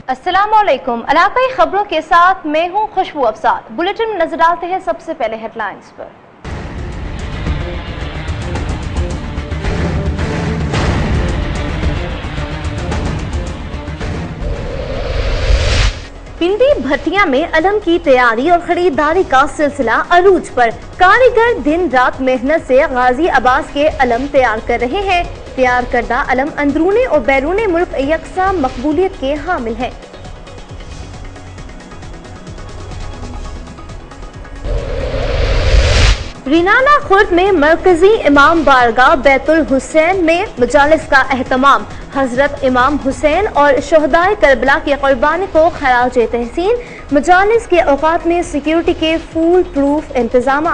अस्सलामुअलैकुम। इलाकाई खबरों के साथ मैं हूं खुशबू अफसार। बुलेटिन में नजर डालते हैं सबसे पहले हेडलाइंस पर। पिंडी भट्टिया में अलम की तैयारी और खरीदारी का सिलसिला अरूज पर। कारीगर दिन रात मेहनत से गाजी अब्बास के अलम तैयार कर रहे हैं। तैयार करदा अलम अंदरूनी और बैरूनी मुल्क यकसा मकबूलियत के हामिल हैं। रिनाला खुर्द में मरकजी इमाम बारगाह बैतुल हुसैन में मजालिस का एहतमाम। हजरत इमाम हुसैन और शहदाए करबला की कुर्बानी को खराज तहसीन। मजालिस के औकात में सिक्योरिटी के फुल प्रूफ इंतजाम।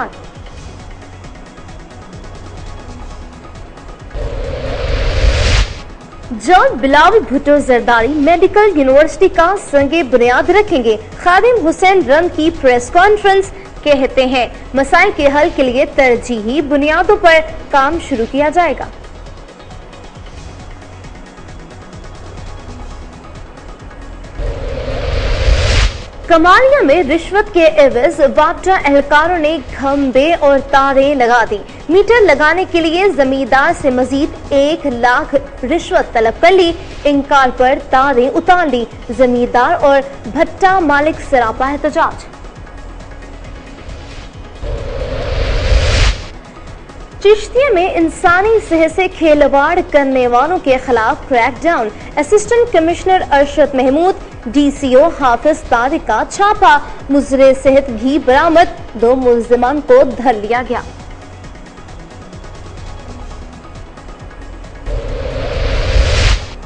George Bilawal Bhutto Zardari medical university का संगे बुनियाद रखेंगे। खादिम हुसैन रन की प्रेस कॉन्फ्रेंस। कहते हैं मसाइल के हल के लिए तरजीही बुनियादों पर काम शुरू किया जाएगा। कमालिया में रिश्वत के एवज वापडा एहलकारों ने खंबे और तारें लगा दी। मीटर लगाने के लिए जमींदार से मजीद 1 लाख रिश्वत तलब कर ली। इनकार पर तारें उतार ली। जमींदार और भट्टा मालिक सरापा एहतजाज। चिश्तिया में इंसानी सेहत से खिलवाड़ करने वालों के खिलाफ crackdown. Assistant commissioner Arshad Mahmood, DCO Hafiz Tariq का छापा। मुजरे सेहत घी बरामद। 2 मुल्जिमान को धर लिया गया।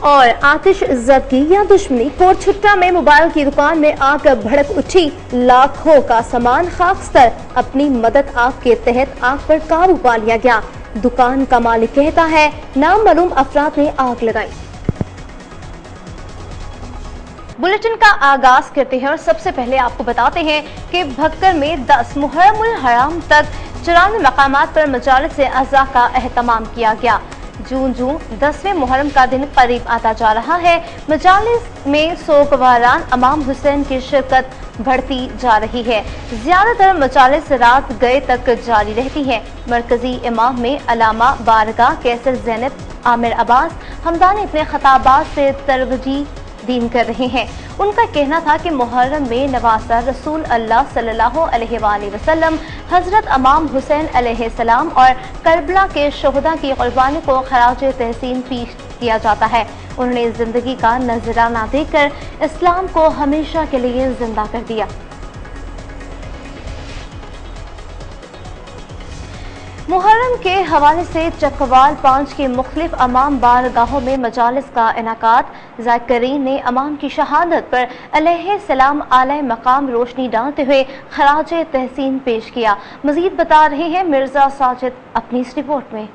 और आतिश जदगी या दुश्मनी। कोटछुट्टा में मोबाइल की दुकान में आग भड़क उठी। लाखों का सामान खाकस्तर। अपनी मदद आग के तहत आग पर काबू पा लिया गया। दुकान का मालिक कहता है नामालूम अफराद ने आग लगाई। बुलेटिन का आगाज करते हैं और सबसे पहले आपको बताते हैं कि भक्कर में 10 मुहर्रमुल हराम तक 94 मकामात पर मजालिस से अज़ा का एहतमाम किया गया। जून 10वें मुहर्रम का दिन करीब आता जा रहा है। मजालिस में सोगवारान इमाम हुसैन की शिरकत बढ़ती जा रही है। ज्यादातर मजालिस रात गए तक जारी रहती है। मरकजी इमाम में अलामा बारगाह कैसर ज़ैनब आमिर अब्बास हमदानी अपने खताबात से तरगजी दीन कर रहे हैं। उनका कहना था कि मुहर्रम में नवासा रसूल अल्लाह सल्लल्लाहु अलैहि वसल्लम, हजरत इमाम हुसैन अलैहिस्सलाम और करबला के शोहदा की कुर्बानी को खराज तहसीन पेश किया जाता है। उन्होंने जिंदगी का नजराना देकर इस्लाम को हमेशा के लिए जिंदा कर दिया। मुहर्रम के हवाले से चकवाल 5 के मुख्तलिफ अमाम बारगाहों में मजालिस का इनाकात। ज़ाकिरीन ने अमाम की शहादत पर अलैहिस्सलाम आले मकाम रोशनी डालते हुए खराज तहसीन पेश किया। मजीद बता रहे हैं मिर्जा साजिद अपनी इस रिपोर्ट में।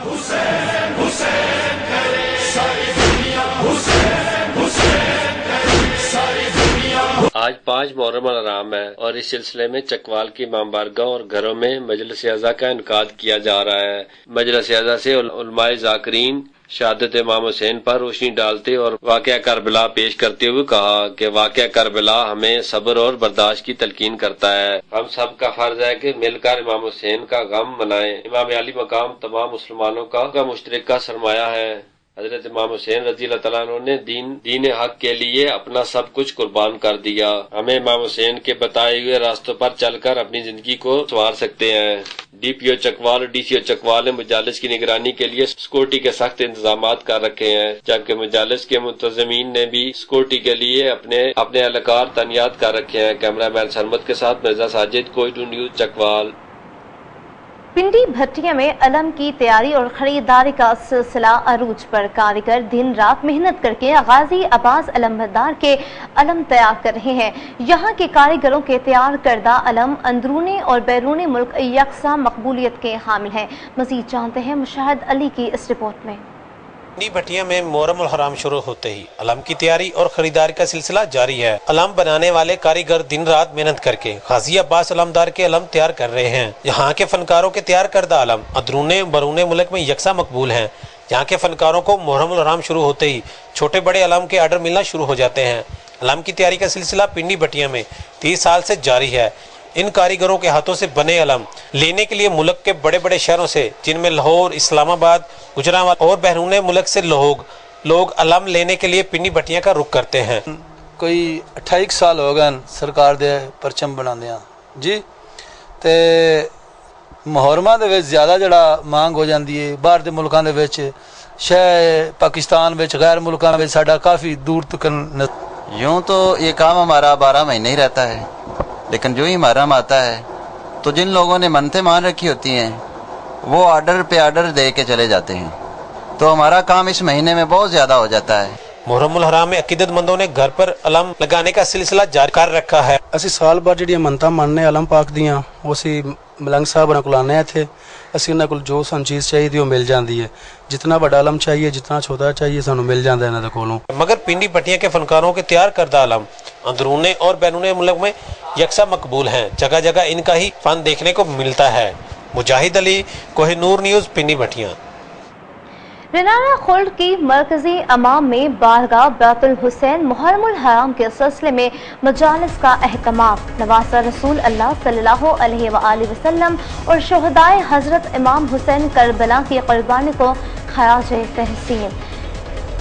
हुसैन, हुसैन करे सारी दुनिया, हुसैन, हुसैन करे सारी दुनिया। आज 5 मुहर्रम आराम है और इस सिलसिले में चकवाल की इमाम बारगाह और घरों में मजलिस अज़ा का इनकाद किया जा रहा है। मजलिस अज़ा से उलमाए ज़ाकिरीन शहादत इमाम हुसैन पर रोशनी डालते और वाक़या करबला पेश करते हुए कहा कि वाक़या करबला हमें सब्र और बर्दाश्त की तलकीन करता है। हम सब का फर्ज है कि मिलकर इमाम हुसैन का गम मनाएं। इमाम अली मकाम तमाम मुसलमानों का मुश्तरका सरमाया है। हजरत इमाम हुसैन रज़ी अल्लाह तआला अन्हु ने दीन हक के लिए अपना सब कुछ कुर्बान कर दिया। हमें इमाम हुसैन के बताए हुए रास्तों पर चलकर अपनी जिंदगी को संवार सकते हैं। DPO चकवाल और DCO चकवाल ने मजालिस की निगरानी के लिए सिक्योरिटी के सख्त इंतजाम कर रखे हैं, जबकि मजालिस के मुंतज़मीन ने भी सिक्योरिटी के लिए अपने एहलकार तैनात कर रखे हैं। कैमरामैन सरमद के साथ मिर्जा साजिद, कोई न्यूज़ चकवाल। पिंडी भट्टिया में अलम की तैयारी और खरीदारी का सिलसिला अरूज पर। कारीगर दिन रात मेहनत करके गाजी अब्बास अलमदार के अलम तैयार कर रहे हैं। यहाँ के कारीगरों के तैयार करदा अलम अंदरूनी और बैरूनी मुल्क यकसा मकबूलियत के हामिल हैं। मजीद जानते हैं मुशाहिद अली की इस रिपोर्ट में। पिंडी भट्टिया में मुहर्रम हराम शुरू होते ही अलम की तैयारी और खरीदारी का सिलसिला जारी है। अलम बनाने वाले कारीगर दिन रात मेहनत करके गाजी अब्बास अलमदार के अलम तैयार कर रहे हैं। यहाँ के फनकारों के तैयार करदा अलम अंदरूने बरूने मुल्क में यकसा मकबूल हैं। यहाँ के फनकारों को मुहर्रम उल हराम शुरू होते ही छोटे बड़े अलाम के आर्डर मिलना शुरू हो जाते हैं। अलाम की तैयारी का सिलसिला पिंडी भट्टिया में 30 साल से जारी है। इन कारीगरों के हाथों से बने अलाम लेने के लिए मुल्क के बड़े बड़े शहरों से, जिनमें लाहौर, इस्लामाबाद, गुजरात और बैरून मुल्क से लोग अलाम लेने के लिए पिंडी भट्टिया का रुख करते हैं। कोई 28 साल हो गए सरकार दे परचम बनांदे जी, ते मुहर्रमा दे विच ज़्यादा जड़ा मांग हो जाती है। बाहर के मुल्कों दे विच, शह पाकिस्तान विच, गैर मुल्कों में साडा काफ़ी दूर तक। यूँ तो ये काम हमारा 12 महीने ही रहता है, लेकिन जो ही मुहर्रम आता है तो जिन लोगों ने मन्नतें मान रखी होती हैं वो आर्डर पे आर्डर दे के चले जाते हैं, तो हमारा काम इस महीने में बहुत ज़्यादा हो जाता है। मुहर्रम उल हराम में अकीदतमंदों ने घर पर अलाम लगाने का सिलसिला जारी कर रखा है। ਅਸੀਂ ਸਾਲ ਬਾਅਦ ਜਿਹੜੀਆਂ ਮੰਨਤਾਂ ਮੰਨਨੇ ਅਲਮ ਪਾਕ ਦੀਆਂ, ਉਹ ਅਸੀਂ ਮਲੰਗ ਸਾਹਿਬ ਨਾਲ ਕੋਲ ਆਉਂਦੇ ਹਾਂ ਇੱਥੇ। ਅਸੀਂ ਉਹਨਾਂ ਕੋਲ ਜੋ ਸਾਨੂੰ ਚੀਜ਼ ਚਾਹੀਦੀ ਉਹ ਮਿਲ ਜਾਂਦੀ ਹੈ। जितना बड़ा अलम चाहिए, जितना छोटा चाहिए, सानू मिल जाता है इन्हां कोलों। मगर पिंडी भट्टिया के फनकारों के तैयार करदा अलम अंदरूने और बैरूने मुल्क में यकसा मकबूल हैं। जगह जगह इनका ही फन देखने को मिलता है। मुजाहिद अली, कोहिनूर न्यूज़, पिंडी भट्टिया। रनाना खुल्ड की मरकजी अमाम में बारगाह बैतुल हुसैन मुहर्रमुल हराम के सिलसिले में मजालिस का अहतमाम। नवासा रसूल अल्लाह सल्लल्लाहु अलैहि वसल्लम और शहदाए हजरत इमाम हुसैन करबला की कुर्बानी को खराज तहसीन।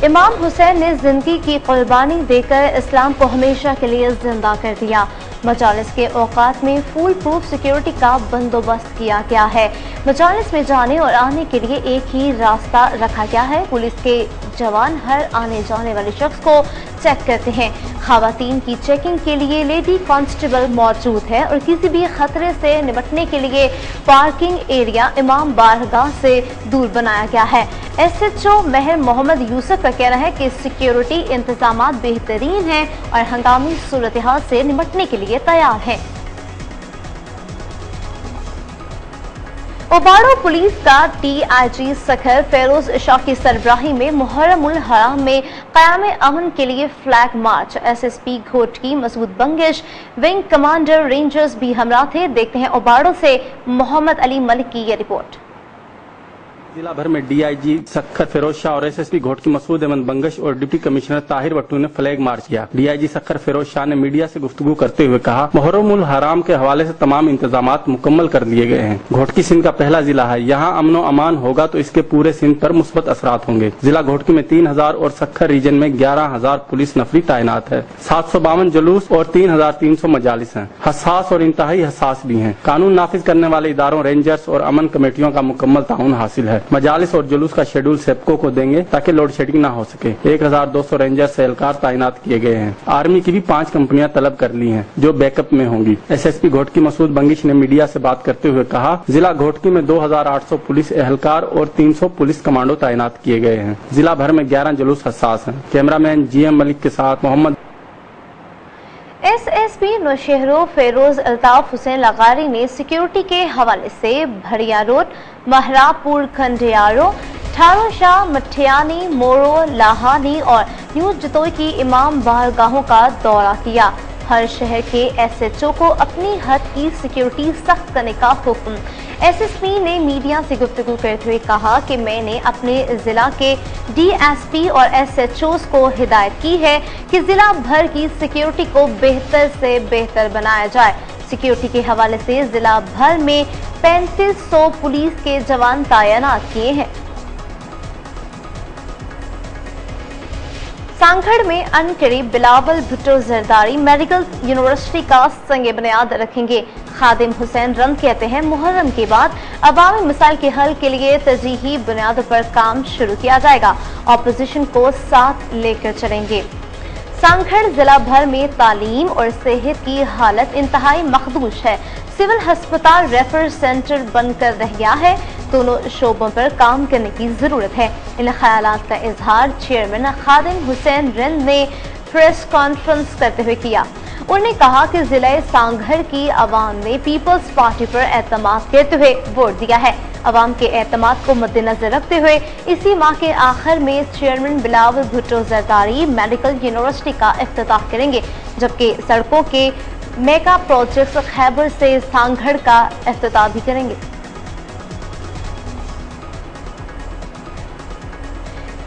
इमाम हुसैन ने जिंदगी की कुर्बानी देकर इस्लाम को हमेशा के लिए जिंदा कर दिया। मजालिस के औकात में फुल प्रूफ सिक्योरिटी का बंदोबस्त किया गया है। मजालिस में जाने और आने के लिए एक ही रास्ता रखा गया है। पुलिस के जवान हर आने जाने वाले शख्स को चेक करते हैं। खवातीन की चेकिंग के लिए लेडी कांस्टेबल मौजूद है और किसी भी खतरे से निपटने के लिए पार्किंग एरिया इमाम बारगाह से दूर बनाया गया है। SHO महर मोहम्मद यूसुफ का कहना है कि सिक्योरिटी इंतजाम बेहतरीन हैं और हंगामी सूरत हाल से निपटने के लिए तैयार हैं। ओबाड़ो पुलिस का DIG सखर फेरोज शाह की सरबराही में मुहर्रम उल हराम में क़याम अमन के लिए flag march. SSP Ghotki Masood Bangash, wing commander rangers भी हमरा थे। देखते हैं ओबाड़ो से मोहम्मद अली मलिक की ये रिपोर्ट। जिला भर में DIG सखर फेरोज शाह और SSP घोटकी मसूद अहमद बंगश और डिप्टी कमिश्नर ताहिर बट्टू ने फ्लैग मार्च किया। DIG सखर फेरोज शाह ने मीडिया से गुफ्तगू करते हुए कहा, मुहर्रम उल हराम के हवाले से तमाम इंतजामात मुकम्मल कर लिए गए हैं। घोटकी सिंध का पहला जिला है, यहाँ अमन व अमान होगा तो इसके पूरे सिंध पर मुस्बत असरात होंगे। जिला घोटकी में 3000 और सखर रीजन में 11000 पुलिस नफरी तैनात है। 752 जुलूस और 3300 मजालिस हैं। हसास और इंतहाई हसास भी हैं। कानून नाफिज करने वाले इदारों, रेंजर्स और अमन कमेटियों का मुकम्मल ताउन हासिल है। मजालिस और जुलूस का शेड्यूल सेप्को को देंगे ताकि लोड शेडिंग ना हो सके। 1200 रेंजर्स एहलकार तैनात किए गए हैं। आर्मी की भी 5 कंपनियां तलब कर ली हैं जो बैकअप में होंगी। SSP घोटकी मसूद बंगिश ने मीडिया से बात करते हुए कहा, जिला घोटकी में 2800 पुलिस एहलकार और 300 पुलिस कमांडो तैनात किए गए हैं। जिला भर में 11 जुलूस हसास हैं। कैमरामैन GM मलिक के साथ मोहम्मद। SSP नौशहरों फेरोज अल्ताफ हुसैन लगारी ने सिक्योरिटी के हवाले से भड़िया रोड, महरापुर, खंडियारो, ठारो शाह, मठियानी, मोरो, लाहानी और न्यू जतोई की इमाम बारगाहों का दौरा किया। हर शहर के SHO को अपनी हद की सिक्योरिटी सख्त करने का हुक्म। SSP ने मीडिया से गुफ्तगू करते हुए कहा कि मैंने अपने जिला के DSP और SHOs को हिदायत की है कि जिला भर की सिक्योरिटी को बेहतर से बेहतर बनाया जाए। सिक्योरिटी के हवाले से जिला भर में 3500 पुलिस के जवान तैनात किए हैं। सांखड़ में अनकरीब बिलावल भुट्टो जरदारी मेडिकल यूनिवर्सिटी का संग बुनियाद रखेंगे। खादिम हुसैन रंग कहते हैं, मुहर्रम के बाद अवामी मसाइल के हल के लिए तरजीही बुनियादों पर काम शुरू किया जाएगा। ऑपोजिशन को साथ लेकर चलेंगे। सांखड़ जिला भर में तालीम और सेहत की हालत इंतहाई मखदूश है। सिविल अस्पताल रेफर सेंटर बनकर रह गया है। दोनों शोबों पर काम करने की जरूरत है। इन ख्यालात का इजहार चेयरमैन खादिम हुसैन रंग ने प्रेस कॉन्फ्रेंस करते हुए किया। उन्होंने कहा कि जिला सांघड़ की आवाम ने पीपल्स पार्टी पर एतमाद करते हुए वोट दिया है। आवाम के एतमाद को मद्देनजर रखते हुए इसी माह के आखिर में chairman Bilawal Bhutto Zardari medical university का इफ्तिताह करेंगे, जबकि सड़कों के मेगा प्रोजेक्ट खैबर से सांघड़ का इफ्तिताह भी करेंगे।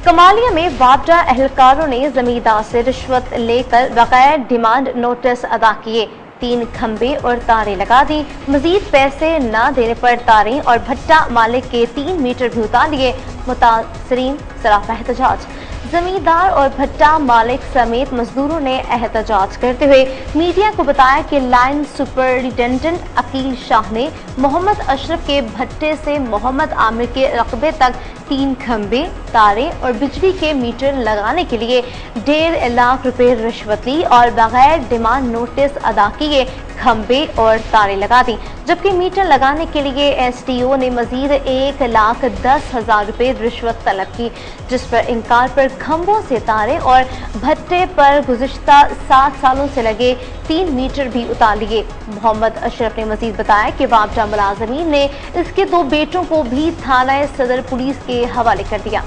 कमालिया में वापडा एहलकारों ने जमींदार से रिश्वत लेकर बगैर डिमांड नोटिस अदा किए, 3 खंबे और तारें लगा दी। मजीद पैसे न देने पर तारें और भट्टा मालिक के 3 मीटर भी उतार लिए। मुतासरीन सराफा एहतजाज। जमींदार और भट्टा मालिक समेत मजदूरों ने एहतजाज करते हुए मीडिया को बताया कि लाइन सुपरिटेंडेंट अकील शाह ने मोहम्मद अशरफ के भट्टे से मोहम्मद आमिर के रकबे तक 3 खंबे, तारे और बिजली के मीटर लगाने के लिए 1.5 लाख रुपए रिश्वत ली और बगैर डिमांड नोटिस अदा किए खंबे और तारे लगा दी, जबकि मीटर लगाने के लिए एसडीओ ने मजीद 1,10,000 रुपए रिश्वत तलब की, जिस पर इनकार पर खंबों से तारे और भट्टे पर गुज़िश्ता 7 सालों से लगे 3 मीटर भी उतार लिए। मोहम्मद अशरफ ने मजीद बताया कि वापडा मुलाजमीन ने इसके 2 बेटों को भी थाना सदर पुलिस के हवाले कर दिया।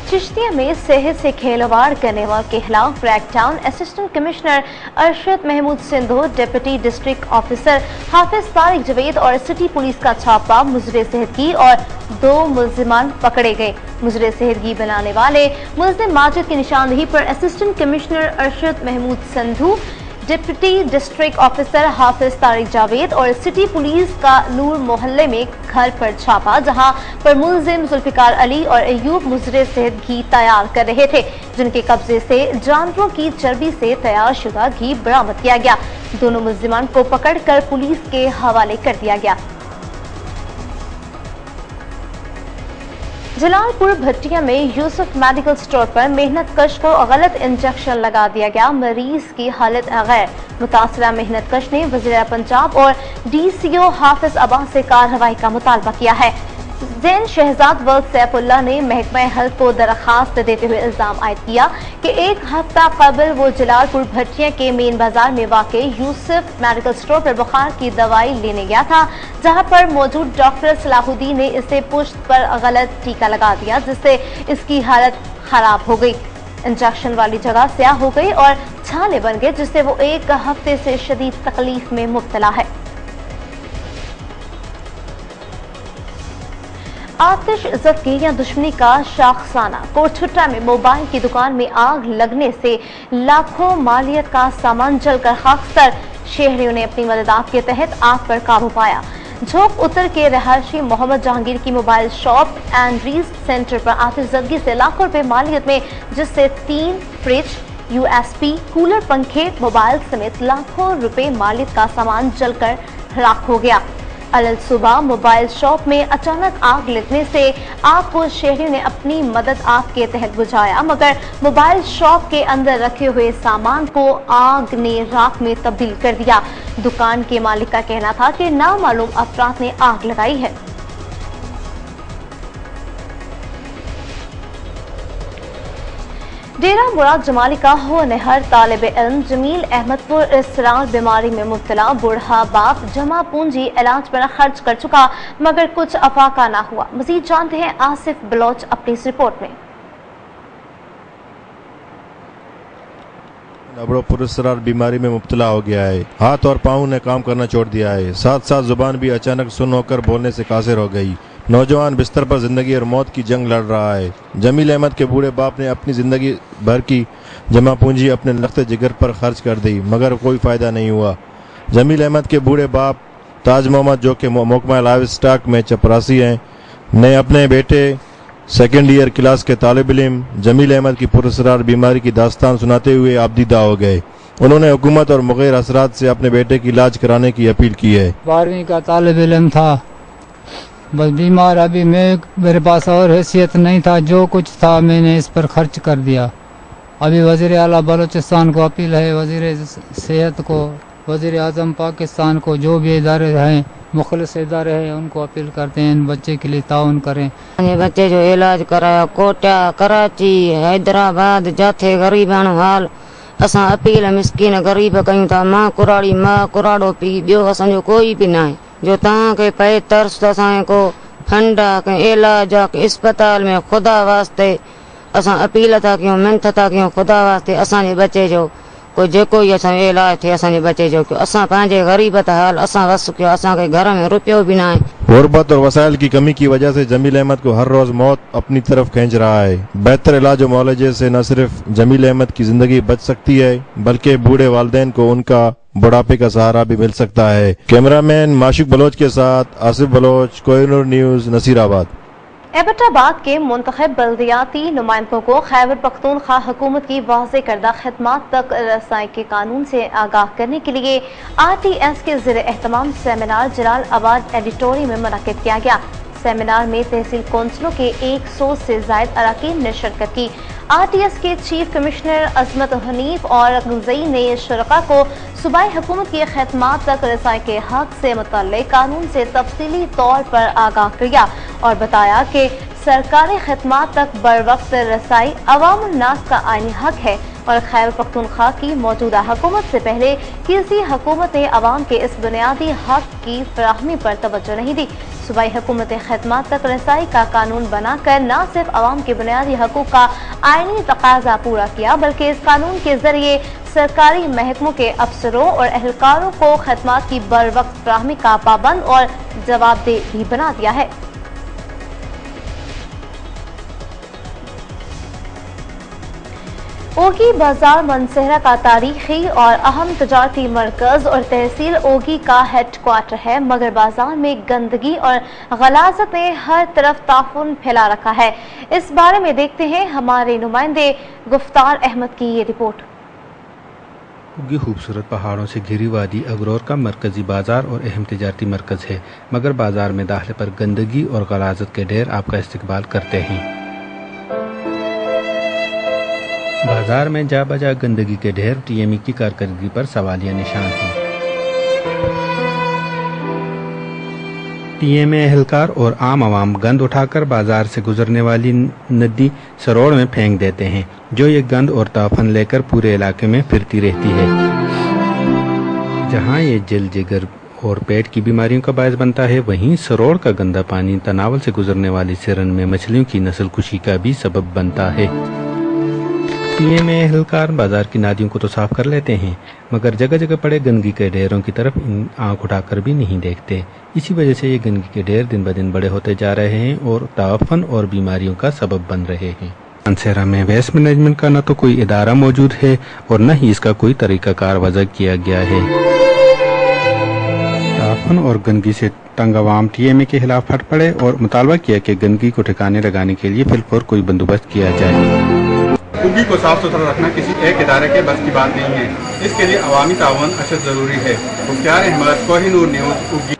चिश्तिया में सेहत से खिलवाड़ करने वालों के खिलाफ crackdown. Assistant commissioner Arshad Mahmood Sindhu, deputy district officer Hafiz Tariq Javed और सिटी पुलिस का छापा मुजरे सेहतगी और 2 मुलजिमान पकड़े गए। मुजरे सेहतगी बनाने वाले मुलजिम माजिद की निशानदेही पर assistant commissioner Arshad Mahmood Sindhu, deputy district officer Hafiz Tariq Javed और सिटी पुलिस का नूर मोहल्ले में घर पर छापा, जहां पर मुलजिम जुल्फिकार अली और अयूब मुजरे सेहत घी तैयार कर रहे थे, जिनके कब्जे से जानवरों की चर्बी से तैयार शुदा घी बरामद किया गया। दोनों मुलजिमान को पकड़कर पुलिस के हवाले कर दिया गया। जलालपुर भट्टिया में यूसुफ मेडिकल स्टोर पर मेहनत कश को गलत इंजेक्शन लगा दिया गया, मरीज की हालत गैर। मुतासरा मेहनत कश ने वज़ीर पंजाब और डीसीओ हाफिज अब्बास से कार्रवाई का मुतालबा किया है। जैन शहजाद वल्द सैफुल्लाह ने महकमा हेल्थ को दरखास्त देते हुए इल्जाम आयद किया कि 1 हफ्ता कबल वो जलालपुर भट्टिया के मेन बाजार में वाक़े यूसुफ मेडिकल स्टोर पर बुखार की दवाई लेने गया था, जहां पर मौजूद डॉक्टर सलाहुद्दीन ने इसे पुश्त पर गलत टीका लगा दिया, जिससे इसकी हालत खराब हो गई। इंजेक्शन वाली जगह स्याह हो गई और छाले बन गए, जिससे वो 1 हफ्ते से शदीद तकलीफ में मुब्तला है। आतिश ज़दगी या दुश्मनी का शाखसाना। कोटछुट्टा में मोबाइल की दुकान में आग लगने से लाखों मालियत का सामान जलकर खाकसर। शहरियों ने अपनी मदद के तहत आग पर काबू पाया। झोंक उत्तर के रहायशी मोहम्मद जहांगीर की मोबाइल शॉप एंड रीज सेंटर पर आतिश ज़दगी से लाखों रुपए मालियत में, जिससे 3 फ्रिज, यूएसपी, कूलर, पंखे, मोबाइल समेत लाखों रुपए मालियत का सामान जलकर राख हो गया। अलग सुबह मोबाइल शॉप में अचानक आग लगने से आग को शहरियों ने अपनी मदद आग के तहत बुझाया, मगर मोबाइल शॉप के अंदर रखे हुए सामान को आग ने राख में तब्दील कर दिया। दुकान के मालिक का कहना था कि नामालूम अफराद ने आग लगाई है। डेरा मुराद जमाली का होनहार तालिब इल्म जमील अहमदपुर इसरार बीमारी में मुब्तला। बूढ़ा बाप जमा पूंजी इलाज पर खर्च कर चुका, मगर कुछ अफाका ना हुआ। मजीद जानते हैं आसिफ बलोच अपनी इस रिपोर्ट में। अबड़ो पुरस्कार बीमारी में मुब्तला हो गया है। हाथ और पाँव ने काम करना छोड़ दिया है, साथ साथ जुबान भी अचानक सुन्न होकर बोलने से कासिर हो गई। नौजवान बिस्तर पर जिंदगी और मौत की जंग लड़ रहा है। जमील अहमद के बूढ़े बाप ने अपनी जिंदगी भर की जमा पूंजी अपने लख्त जिगर पर खर्च कर दी, मगर कोई फायदा नहीं हुआ। जमील अहमद के बूढ़े बाप ताज मोहम्मद, जो कि महकमा लाइव स्टॉक में चपरासी हैं, ने अपने बेटे 2nd ईयर क्लास के तालिब इल्म जमील अहमद की पुरस्कार बीमारी की दास्तान सुनाते हुए आबदीदा हो गए। उन्होंने हुकूमत और मुग़ैर असरात से अपने बेटे की इलाज कराने की अपील की है। 12वीं का तालिब इल्म था, बस बीमार। अभी मेरे पास और हैसियत नहीं था, जो कुछ था मैंने इस पर खर्च कर दिया। अभी वज़ीर आला बलूचिस्तान को अपील है, वज़ीर सेहत को, वज़ीर आज़म पाकिस्तान को, जो भी इदारे हैं मुखलिस इदारे हैं, उनको अपील करते हैं इन बच्चे के लिए ताउन करें। ये बच्चे जो इलाज कराया कोटा, कराची, हैदराबाद, जाथे गरीबान हाल असां अपील मिसकीन गरीब कयूं था। मां कुराड़ी मां कुराड़ो पी, ॿियो असांजो कोई बि न आहे। जो तव्हांखे पए तर्स त असांखे को फंड आहे, कंहिं इलाज आहे, कंहिं अस्पताल में, ख़ुदा वास्ते असां अपील था कयूं, मिनत था कयूं, ख़ुदा वास्ते असांजे बच्चे जो कोई जेको ई असां इलाज थे असांजे बचे जो असां पंहिंजे ग़रीबत हाल असां बस के असांखे घर में रुपयो भी ना है। गुर्बत और वसाइल की कमी की वजह से जमील अहमद को हर रोज मौत अपनी तरफ खींच रहा है। बेहतर इलाज और मुआलजे से न सिर्फ जमील अहमद की जिंदगी बच सकती है बल्कि बूढ़े वालिदैन को उनका बुढ़ापे का सहारा भी मिल सकता है। कैमरामैन माशिक बलोच के साथ आसिफ बलोच, कोहिनूर न्यूज, नसीराबाद। एबटाबाद के मुंतखब बल्दियाती नुमाइंदों को खैबर पख्तूनख्वा हुकूमत की वाज़े करदा खिदमात तक रसाई के कानून से आगाह करने के लिए RTS के ज़ेर एहतमाम सेमिनार जलालाबाद एडिटोरियम में मुनक़िद किया गया। सेमिनार में तहसील कौंसलों के 100 से ज़ायद अरकान ने शिरकत की। RTS के चीफ कमिश्नर अजमत हनीफ और गुज़ई ने शुरका को सूबाई हुकूमत की खिदमात तक रसाई के हक से मुतल्लिक़ कानून से तफसीली तौर पर आगाह किया और बताया कि सरकारी खिदमात तक बरवक्त रसाई अवामुल नास का आईनी हक है और खैबर पख्तूनख्वा की मौजूदा हुकूमत से पहले किसी हुकूमत ने अवाम के इस बुनियादी हक की फराहमी पर तवज्जो नहीं दी। सूबाई हुकूमत खिदमात तक रसाई का कानून बनाकर न सिर्फ अवाम के बुनियादी हकूक़ का आईनी तकाजा पूरा किया बल्कि इस कानून के जरिए सरकारी महकमों के अफसरों और एहलकारों को खिदमात की बरवक्त फराहमी का पाबंद और जवाबदेह भी बना दिया है। ओगी बाजार मनसेहरा का तारीखी और अहम तजारती मरकज और तहसील ओगी का हेड क्वार्टर है, मगर बाजार में गंदगी और गलाजत ने हर तरफ ताफुन फैला रखा है। इस बारे में देखते हैं हमारे नुमाइंदे गुफ्तार अहमद की ये रिपोर्ट। ओगी खूबसूरत पहाड़ों से घिरी वादी अगरोर का मरकजी बाजार और अहम तजारती मरकज है, मगर बाजार में दाखिले पर गंदगी और गलाजत के ढेर आपका इस्तकबाल करते हैं। बाजार में जा बजा गंदगी के ढेर TME की कारकर्दगी पर सवालिया निशान हैं। TMA एहलकार और आम आवाम गंद उठाकर बाजार से गुजरने वाली नदी सरोड़ में फेंक देते हैं, जो ये गंद और ताफन लेकर पूरे इलाके में फिरती रहती है, जहां ये जल जिगर और पेट की बीमारियों का बायस बनता है। वहीं सरोड़ का गंदा पानी तनावल से गुजरने वाली सिरन में मछलियों की नस्ल कुशी का भी सबब बनता है। TMA एहलकार बाजार की नादियों को तो साफ कर लेते हैं, मगर जगह जगह पड़े गंदगी के ढेरों की तरफ आंख उठाकर भी नहीं देखते। इसी वजह से ये गंदगी के ढेर दिन ब दिन बड़े होते जा रहे हैं और ताफन और बीमारियों का सबब बन रहे हैं। मनसेहरा में वेस्ट मैनेजमेंट का न तो कोई इदारा मौजूद है और न ही इसका कोई तरीकाकार वज़ा किया गया है। ताफन और गंदगी से तंग अवाम TMA के खिलाफ फट पड़े और मुतालबा किया कि गंदगी को ठिकाने लगाने के लिए फिलफौर कोई बंदोबस्त किया जाए। ओगी को साफ सुथरा रखना किसी एक इदारे के बस की बात नहीं है, इसके लिए अवामी ताउन अशद जरूरी है। मुख्तार अहमद, कोहिनूर न्यूज, ओगी।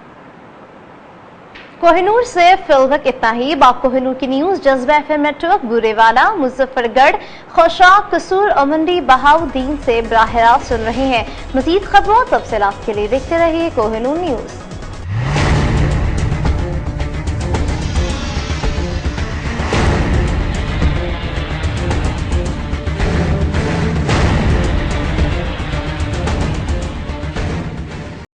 कोहिनूर से फिलहाल इतना ही। आप कोहिनूर की न्यूज जज्बा FM नेटवर्क, बुरेवाला, मुजफ्फरगढ़, खौशाक, कसूर और मंडी बहाउद्दीन से बराह रास्त सुन रहे हैं। मजीद खबरों तफसीलात के लिए देखते रहिए कोहिनूर न्यूज।